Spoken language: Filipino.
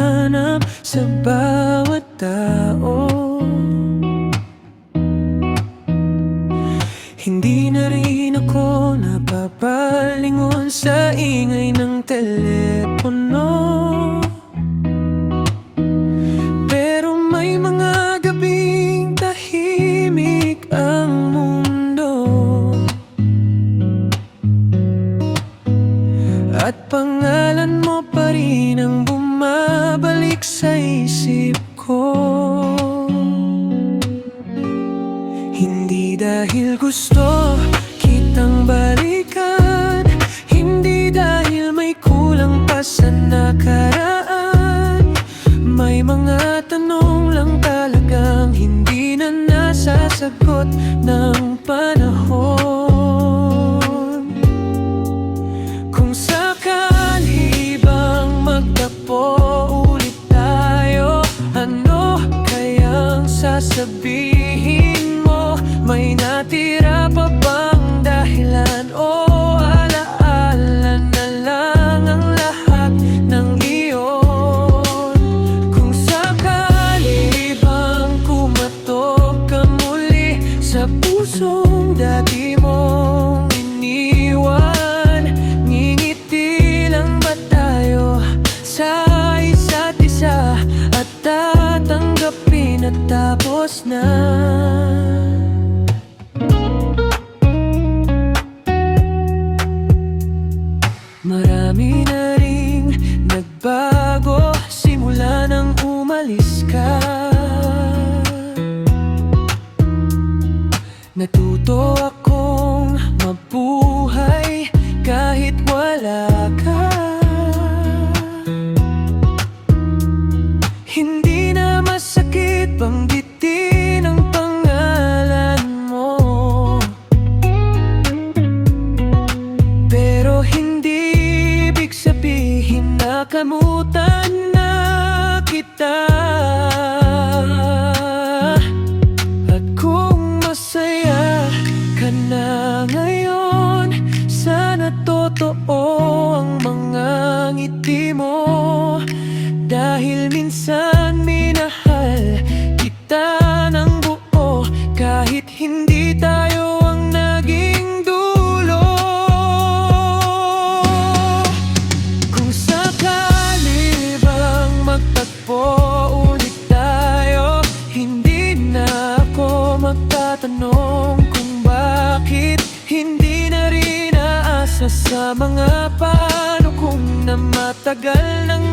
hinahanap sa bawat tao. Hindi na rin ako napapalingon sa ingay ng telepono. Pero may mga gabing tahimik ang mundo, at pangalan mo pa rin ang bumabalik sa isip ko. Hindi dahil gusto kitang balikan, hindi dahil may kulang pa sa nakaraan. May mga tanong lang talagang hindi na nasasagot ng panahon. Kung sakali bang magtagpo ulit tayo, ano kayang sasabihin mo? May natira pa bang dahilan o alaala na lang ang lahat ng iyon? Kung sakali bang kumatok ka muli sa pusong dati mong iniwan, ngingiti lang ba tayo sa isa't isa at tatanggapin at tapos na? Marami na ring nagbago simula nang umalis ka. Natuto akong mabuhay kahit wala ka. Hindi na masakit banggitin ang pangalan mo, pero hindi sabihin na kamutan na kita. At kung masaya ka na ngayon, sana totoo ang mga ngiti mo. Dahil minsan minahal kita ng buo, kahit hindi tayo ang naging dulo. Magtagpo ulit tayo, hindi na ako magtatanong kung bakit. Hindi na rin aasa sa mga paano kung na matagal nang